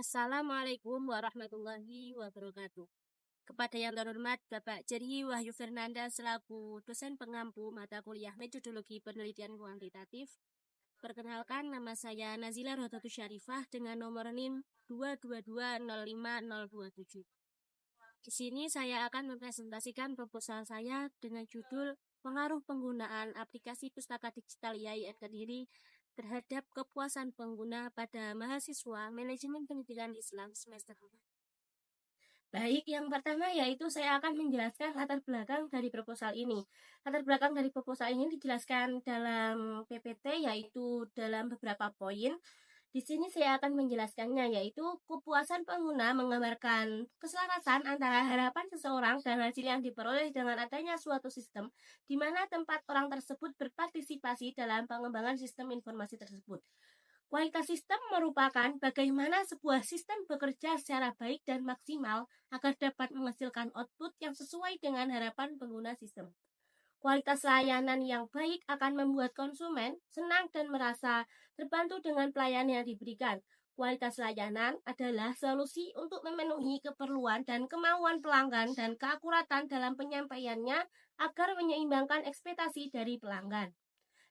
Assalamualaikum warahmatullahi wabarakatuh. Kepada yang terhormat Bapak Jerry Wahyu Fernanda selaku dosen pengampu mata kuliah metodologi penelitian kuantitatif. Perkenalkan, nama saya Nazila Rohatu Syarifah dengan nomor NIM 222050027. Di sini saya akan mempresentasikan proposal saya dengan judul Pengaruh Penggunaan Aplikasi Pustaka Digital IAIN Kediri terhadap kepuasan pengguna pada mahasiswa Manajemen Pendidikan Islam semester 4. Baik, yang pertama yaitu saya akan menjelaskan latar belakang dari proposal ini. Latar belakang dari proposal ini dijelaskan dalam PPT yaitu dalam beberapa poin. Di sini saya akan menjelaskannya, yaitu kepuasan pengguna menggambarkan keselarasan antara harapan seseorang dan hasil yang diperoleh dengan adanya suatu sistem di mana tempat orang tersebut berpartisipasi dalam pengembangan sistem informasi tersebut. Kualitas sistem merupakan bagaimana sebuah sistem bekerja secara baik dan maksimal agar dapat menghasilkan output yang sesuai dengan harapan pengguna sistem. Kualitas layanan yang baik akan membuat konsumen senang dan merasa terbantu dengan pelayanan yang diberikan. Kualitas layanan adalah solusi untuk memenuhi keperluan dan kemauan pelanggan dan keakuratan dalam penyampaiannya agar menyeimbangkan ekspektasi dari pelanggan.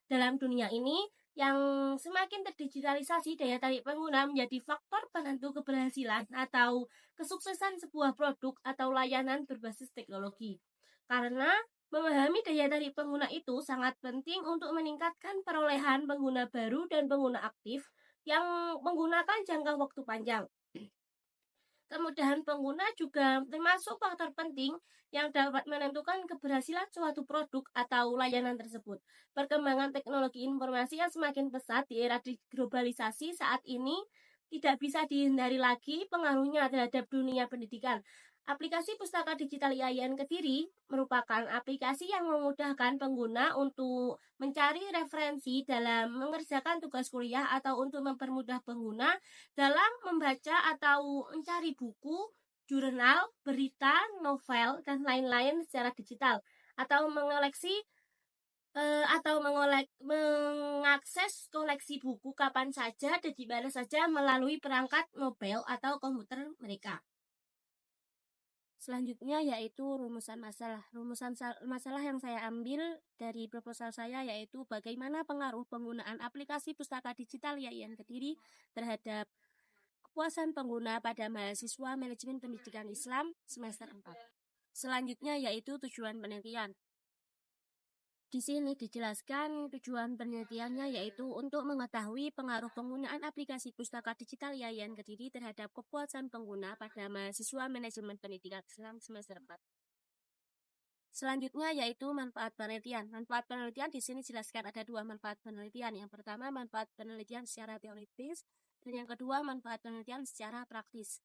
Dalam dunia ini, yang semakin terdigitalisasi, daya tarik pengguna menjadi faktor penentu keberhasilan atau kesuksesan sebuah produk atau layanan berbasis teknologi. Karena memahami daya tarik pengguna itu sangat penting untuk meningkatkan perolehan pengguna baru dan pengguna aktif yang menggunakan jangka waktu panjang. Kemudahan pengguna juga termasuk faktor penting yang dapat menentukan keberhasilan suatu produk atau layanan tersebut. Perkembangan teknologi informasi yang semakin pesat di era globalisasi saat ini tidak bisa dihindari lagi pengaruhnya terhadap dunia pendidikan. Aplikasi Pustaka Digital IAIN Kediri merupakan aplikasi yang memudahkan pengguna untuk mencari referensi dalam mengerjakan tugas kuliah atau untuk mempermudah pengguna dalam membaca atau mencari buku, jurnal, berita, novel, dan lain-lain secara digital atau mengakses koleksi buku kapan saja dan di mana saja melalui perangkat mobile atau komputer mereka. Selanjutnya yaitu rumusan masalah. Rumusan masalah yang saya ambil dari proposal saya yaitu bagaimana pengaruh penggunaan aplikasi Pustaka Digital IAIN Kediri terhadap kepuasan pengguna pada mahasiswa Manajemen Pendidikan Islam semester 4. Selanjutnya yaitu tujuan penelitian. Di sini dijelaskan tujuan penelitiannya yaitu untuk mengetahui pengaruh penggunaan aplikasi Pustaka Digital IAIN Kediri terhadap kepuasan pengguna pada mahasiswa Manajemen Pendidikan Islam semester 4. Selanjutnya yaitu manfaat penelitian. Manfaat penelitian di sini dijelaskan ada dua manfaat penelitian. Yang pertama manfaat penelitian secara teoritis dan yang kedua manfaat penelitian secara praktis.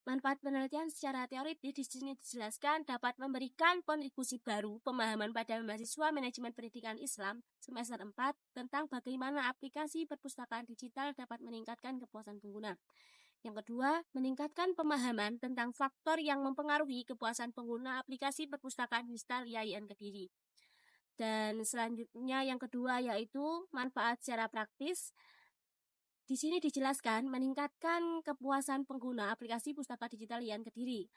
Manfaat penelitian secara teoritis di sini dijelaskan dapat memberikan kontribusi baru pemahaman pada mahasiswa Manajemen Pendidikan Islam semester 4 tentang bagaimana aplikasi perpustakaan digital dapat meningkatkan kepuasan pengguna. Yang kedua, meningkatkan pemahaman tentang faktor yang mempengaruhi kepuasan pengguna aplikasi perpustakaan digital IAIN Kediri. Dan selanjutnya yang kedua yaitu manfaat secara praktis. Di sini dijelaskan meningkatkan kepuasan pengguna aplikasi Pustaka Digital IAIN Kediri.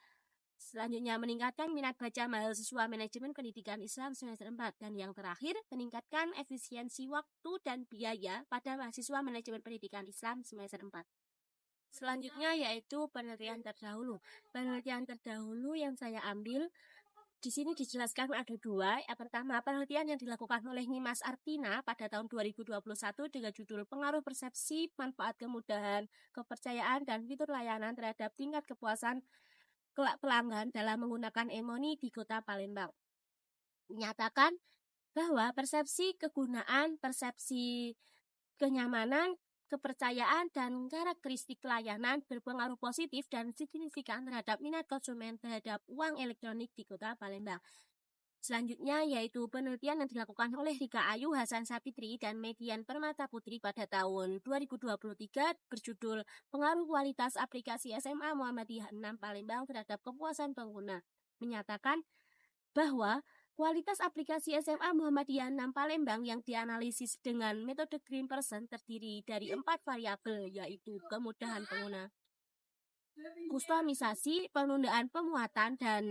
Selanjutnya meningkatkan minat baca mahasiswa Manajemen Pendidikan Islam semester 4. Dan yang terakhir, meningkatkan efisiensi waktu dan biaya pada mahasiswa Manajemen Pendidikan Islam semester 4. Selanjutnya yaitu penelitian terdahulu. Penelitian terdahulu yang saya ambil di sini dijelaskan ada dua. Yang pertama, penelitian yang dilakukan oleh Nimas Artina pada tahun 2021 dengan judul Pengaruh Persepsi, Manfaat Kemudahan, Kepercayaan, dan Fitur Layanan terhadap Tingkat Kepuasan Pelanggan dalam menggunakan e-money di Kota Palembang. Menyatakan bahwa persepsi kegunaan, persepsi kenyamanan, kepercayaan, dan karakteristik layanan berpengaruh positif dan signifikan terhadap minat konsumen terhadap uang elektronik di Kota Palembang. Selanjutnya yaitu penelitian yang dilakukan oleh Rika Ayu, Hasan Sapitri, dan Median Permata Putri pada tahun 2023 berjudul Pengaruh Kualitas Aplikasi SMA Muhammadiyah 6 Palembang terhadap Kepuasan Pengguna. Menyatakan bahwa Kualitas aplikasi SMA Muhammadiyah 6 Palembang yang dianalisis dengan metode Green Person terdiri dari 4 variabel, yaitu kemudahan pengguna, kustomisasi, penundaan pemuatan, dan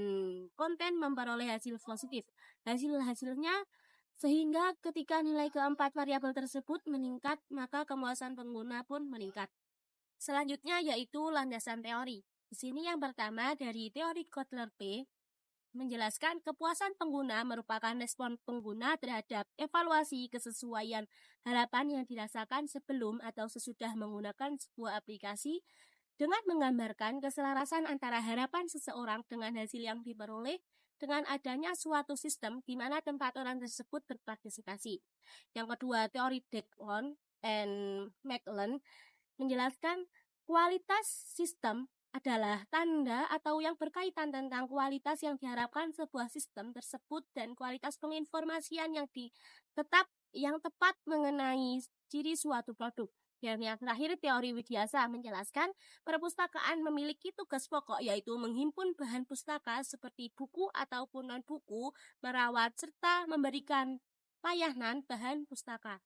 konten memperoleh hasil positif. Hasilnya sehingga ketika nilai keempat variabel tersebut meningkat, maka kepuasan pengguna pun meningkat. Selanjutnya yaitu landasan teori. Di sini yang pertama dari teori Kotler-P menjelaskan kepuasan pengguna merupakan respon pengguna terhadap evaluasi kesesuaian harapan yang dirasakan sebelum atau sesudah menggunakan sebuah aplikasi dengan menggambarkan keselarasan antara harapan seseorang dengan hasil yang diperoleh dengan adanya suatu sistem di mana tempat orang tersebut berpartisipasi. Yang kedua, teori Deacon and McLean menjelaskan kualitas sistem adalah tanda atau yang berkaitan tentang kualitas yang diharapkan sebuah sistem tersebut dan kualitas penginformasian yang tepat mengenai ciri suatu produk. Dan yang terakhir, teori Widyasa menjelaskan perpustakaan memiliki tugas pokok yaitu menghimpun bahan pustaka seperti buku ataupun non-buku, merawat serta memberikan layanan bahan pustaka.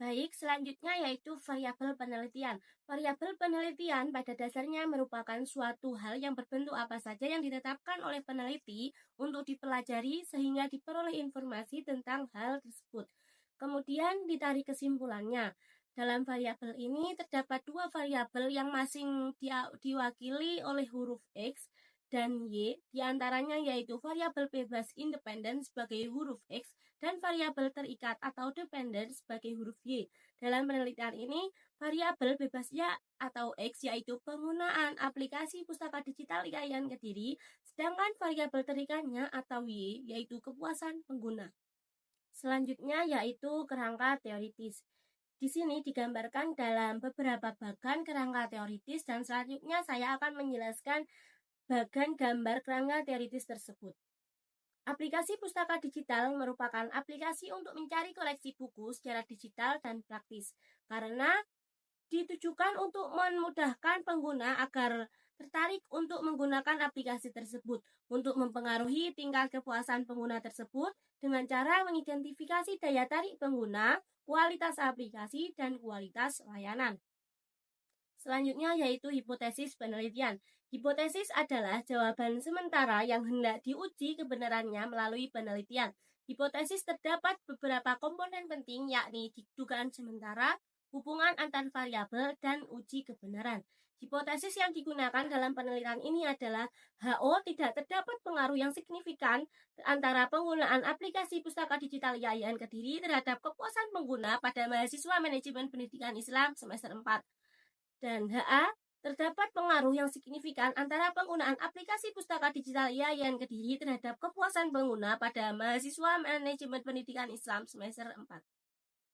Baik, selanjutnya yaitu variabel penelitian. Variabel penelitian pada dasarnya merupakan suatu hal yang berbentuk apa saja yang ditetapkan oleh peneliti untuk dipelajari sehingga diperoleh informasi tentang hal tersebut. Kemudian ditarik kesimpulannya. Dalam variabel ini terdapat dua variabel yang masing diwakili oleh huruf X dan Y, diantaranya yaitu variabel bebas independen sebagai huruf X dan variabel terikat atau dependen sebagai huruf Y. Dalam penelitian ini, variabel bebas Y atau X yaitu penggunaan aplikasi pustaka digital IAIN Kediri, sedangkan variabel terikatnya atau Y yaitu kepuasan pengguna. Selanjutnya yaitu kerangka teoritis. Di sini digambarkan dalam beberapa bagan kerangka teoritis dan selanjutnya saya akan menjelaskan bagan gambar kerangka teoritis tersebut. Aplikasi pustaka digital merupakan aplikasi untuk mencari koleksi buku secara digital dan praktis karena ditujukan untuk memudahkan pengguna agar tertarik untuk menggunakan aplikasi tersebut untuk mempengaruhi tingkat kepuasan pengguna tersebut dengan cara mengidentifikasi daya tarik pengguna, kualitas aplikasi, dan kualitas layanan. Selanjutnya yaitu hipotesis penelitian. Hipotesis adalah jawaban sementara yang hendak diuji kebenarannya melalui penelitian. Hipotesis terdapat beberapa komponen penting yakni dugaan sementara, hubungan antar variabel, dan uji kebenaran. Hipotesis yang digunakan dalam penelitian ini adalah HO tidak terdapat pengaruh yang signifikan antara penggunaan aplikasi pustaka digital IAIN Kediri terhadap kepuasan pengguna pada mahasiswa manajemen pendidikan Islam semester 4. Dan HA, terdapat pengaruh yang signifikan antara penggunaan aplikasi pustaka digital IAIN Kediri terhadap kepuasan pengguna pada mahasiswa manajemen pendidikan Islam semester 4.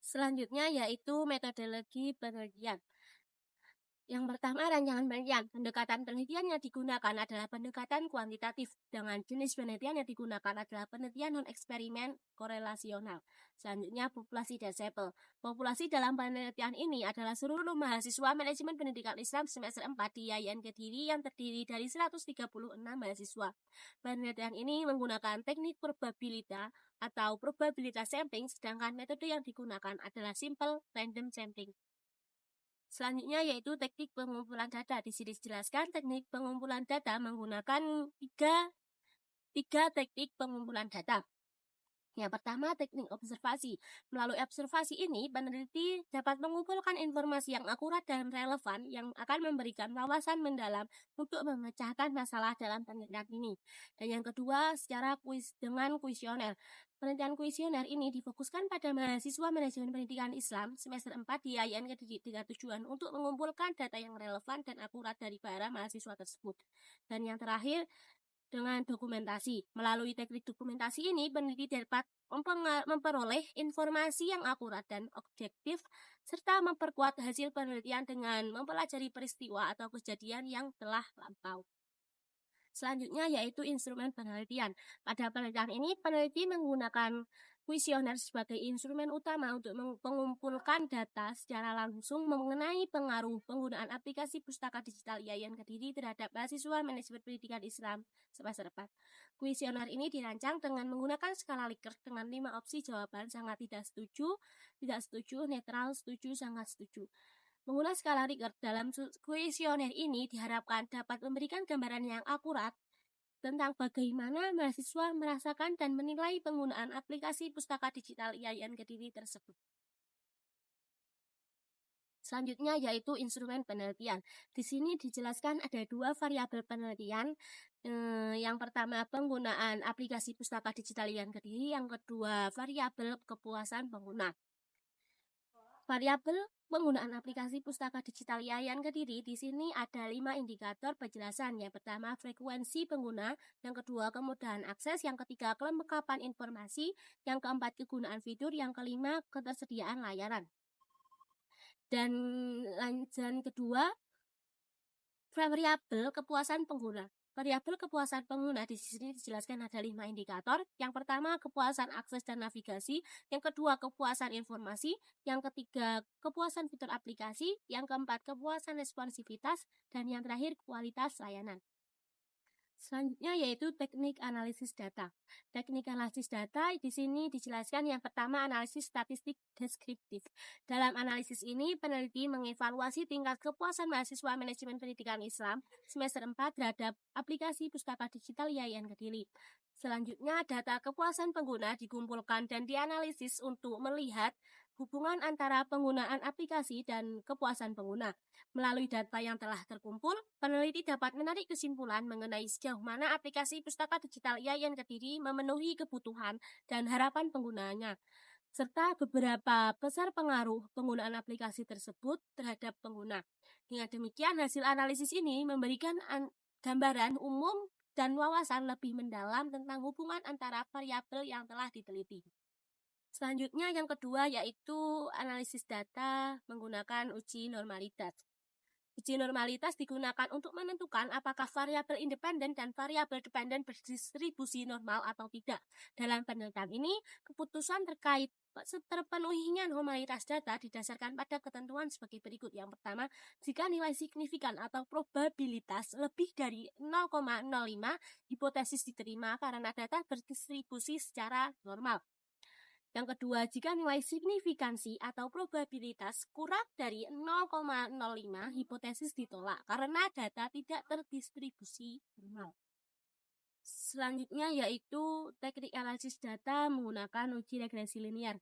Selanjutnya yaitu metodologi penelitian. Yang pertama, rancangan penelitian. Pendekatan penelitian yang digunakan adalah pendekatan kuantitatif. Dengan jenis penelitian yang digunakan adalah penelitian non-eksperimen korelasional. Selanjutnya, populasi dan sampel. Populasi dalam penelitian ini adalah seluruh mahasiswa manajemen pendidikan Islam semester 4 di IAIN Kediri yang terdiri dari 136 mahasiswa. Penelitian ini menggunakan teknik probabilitas atau probabilitas sampling, sedangkan metode yang digunakan adalah simple random sampling. Selanjutnya yaitu teknik pengumpulan data. Di sini dijelaskan teknik pengumpulan data menggunakan tiga teknik pengumpulan data. Yang pertama, teknik observasi. Melalui observasi ini, peneliti dapat mengumpulkan informasi yang akurat dan relevan yang akan memberikan wawasan mendalam untuk memecahkan masalah dalam penelitian ini. Dan yang kedua, secara dengan kuesioner. Penelitian kuesioner ini difokuskan pada mahasiswa manajemen pendidikan Islam semester 4 di IAIN Kediri dengan tujuan untuk mengumpulkan data yang relevan dan akurat dari para mahasiswa tersebut. Dan yang terakhir, dengan dokumentasi. Melalui teknik dokumentasi ini, peneliti dapat memperoleh informasi yang akurat dan objektif, serta memperkuat hasil penelitian dengan mempelajari peristiwa atau kejadian yang telah lampau. Selanjutnya yaitu instrumen penelitian. Pada penelitian ini, peneliti menggunakan kuesioner sebagai instrumen utama untuk mengumpulkan data secara langsung mengenai pengaruh penggunaan aplikasi pustaka digital IAIN Kediri terhadap mahasiswa manajemen pendidikan Islam semester 4. Kuesioner ini dirancang dengan menggunakan skala Likert dengan 5 opsi jawaban: sangat tidak setuju, netral, setuju, sangat setuju. Menggunakan skala Likert dalam kuesioner ini diharapkan dapat memberikan gambaran yang akurat tentang bagaimana mahasiswa merasakan dan menilai penggunaan aplikasi pustaka digital IAIN Kediri tersebut. Selanjutnya yaitu instrumen penelitian. Di sini dijelaskan ada 2 variabel penelitian. Yang pertama penggunaan aplikasi pustaka digital IAIN Kediri, yang kedua variabel kepuasan pengguna. Variabel penggunaan aplikasi pustaka digital IAIN Kediri di sini ada 5 indikator penjelasan. Yang pertama frekuensi pengguna, yang kedua kemudahan akses, yang ketiga kelengkapan informasi, yang keempat kegunaan fitur, yang kelima ketersediaan layanan. Dan kedua variabel kepuasan pengguna. Variabel kepuasan pengguna di sini dijelaskan ada 5 indikator. Yang pertama kepuasan akses dan navigasi, yang kedua kepuasan informasi, yang ketiga kepuasan fitur aplikasi, yang keempat kepuasan responsivitas, dan yang terakhir kualitas layanan. Selanjutnya yaitu teknik analisis data. Teknik analisis data di sini dijelaskan yang pertama analisis statistik deskriptif. Dalam analisis ini peneliti mengevaluasi tingkat kepuasan mahasiswa manajemen pendidikan Islam semester 4 terhadap aplikasi pustaka digital IAIN Kediri. Selanjutnya data kepuasan pengguna dikumpulkan dan dianalisis untuk melihat hubungan antara penggunaan aplikasi dan kepuasan pengguna. Melalui data yang telah terkumpul, peneliti dapat menarik kesimpulan mengenai sejauh mana aplikasi pustaka digital IAIN Kediri memenuhi kebutuhan dan harapan penggunanya, serta beberapa besar pengaruh penggunaan aplikasi tersebut terhadap pengguna. Dengan demikian, hasil analisis ini memberikan gambaran umum dan wawasan lebih mendalam tentang hubungan antara variabel yang telah diteliti. Selanjutnya yang kedua yaitu analisis data menggunakan uji normalitas. Uji normalitas digunakan untuk menentukan apakah variabel independen dan variabel dependen berdistribusi normal atau tidak. Dalam penelitian ini, keputusan terkait terpenuhinya normalitas data didasarkan pada ketentuan sebagai berikut. Yang pertama, jika nilai signifikan atau probabilitas lebih dari 0,05, hipotesis diterima karena data berdistribusi secara normal. Yang kedua, jika nilai signifikansi atau probabilitas kurang dari 0,05, hipotesis ditolak karena data tidak terdistribusi normal. Selanjutnya yaitu teknik analisis data menggunakan uji regresi linear.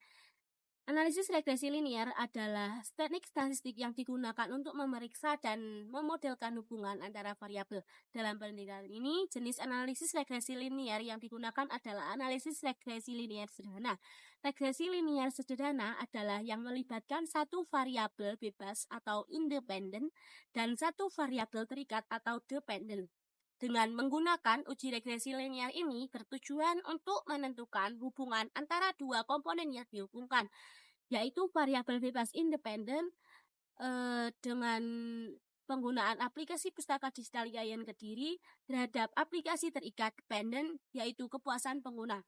Analisis regresi linear adalah teknik statistik yang digunakan untuk memeriksa dan memodelkan hubungan antara variabel. Dalam penelitian ini, jenis analisis regresi linear yang digunakan adalah analisis regresi linear sederhana. Regresi linear sederhana adalah yang melibatkan satu variabel bebas atau independen dan satu variabel terikat atau dependen. Dengan menggunakan uji regresi linear ini bertujuan untuk menentukan hubungan antara dua komponen yang dihubungkan, yaitu variabel bebas independen dengan penggunaan aplikasi pustaka digital IAIN Kediri terhadap aplikasi terikat dependen, yaitu kepuasan pengguna.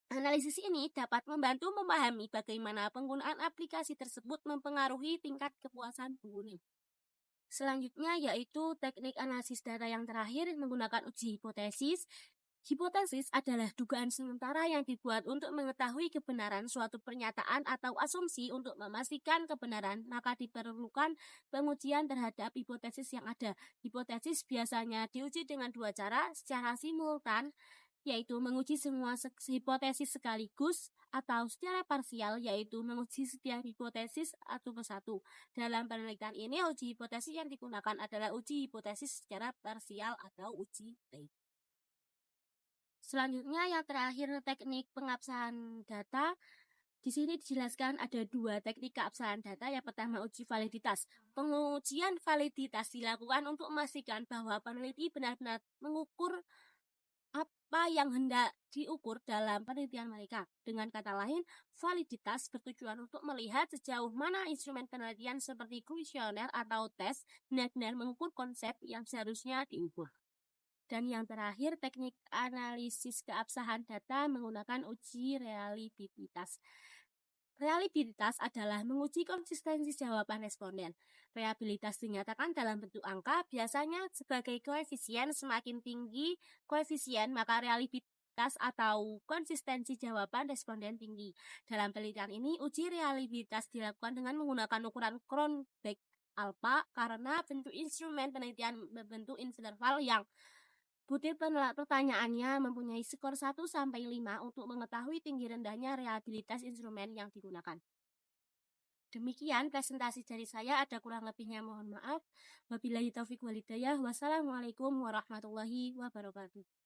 Analisis ini dapat membantu memahami bagaimana penggunaan aplikasi tersebut mempengaruhi tingkat kepuasan pengguna. Selanjutnya yaitu teknik analisis data yang terakhir menggunakan uji hipotesis. Hipotesis adalah dugaan sementara yang dibuat untuk mengetahui kebenaran suatu pernyataan atau asumsi. Untuk memastikan kebenaran, maka diperlukan pengujian terhadap hipotesis yang ada. Hipotesis biasanya diuji dengan 2 cara secara simultan, yaitu menguji semua hipotesis sekaligus, atau secara parsial, yaitu menguji setiap hipotesis satu persatu. Dalam penelitian ini, uji hipotesis yang digunakan adalah uji hipotesis secara parsial atau uji T. Selanjutnya yang terakhir teknik pengabsahan data. Di sini dijelaskan ada 2 teknik keabsahan data. Yang pertama uji validitas. Pengujian validitas dilakukan untuk memastikan bahwa peneliti benar-benar mengukur apa yang hendak diukur dalam penelitian mereka. Dengan kata lain, validitas bertujuan untuk melihat sejauh mana instrumen penelitian seperti kuesioner atau tes benar-benar mengukur konsep yang seharusnya diukur. Dan yang terakhir, teknik analisis keabsahan data menggunakan uji reliabilitas. Reliabilitas adalah menguji konsistensi jawaban responden. Reliabilitas dinyatakan dalam bentuk angka, biasanya sebagai koefisien. Semakin tinggi koefisien, maka reliabilitas atau konsistensi jawaban responden tinggi. Dalam penelitian ini, uji reliabilitas dilakukan dengan menggunakan ukuran Cronbach alpha karena bentuk instrumen penelitian berbentuk interval yang butir pertanyaannya mempunyai skor 1 sampai 5 untuk mengetahui tinggi rendahnya reliabilitas instrumen yang digunakan. Demikian presentasi dari saya, ada kurang lebihnya mohon maaf. Wabillahi taufiq walhidayah. Wassalamualaikum warahmatullahi wabarakatuh.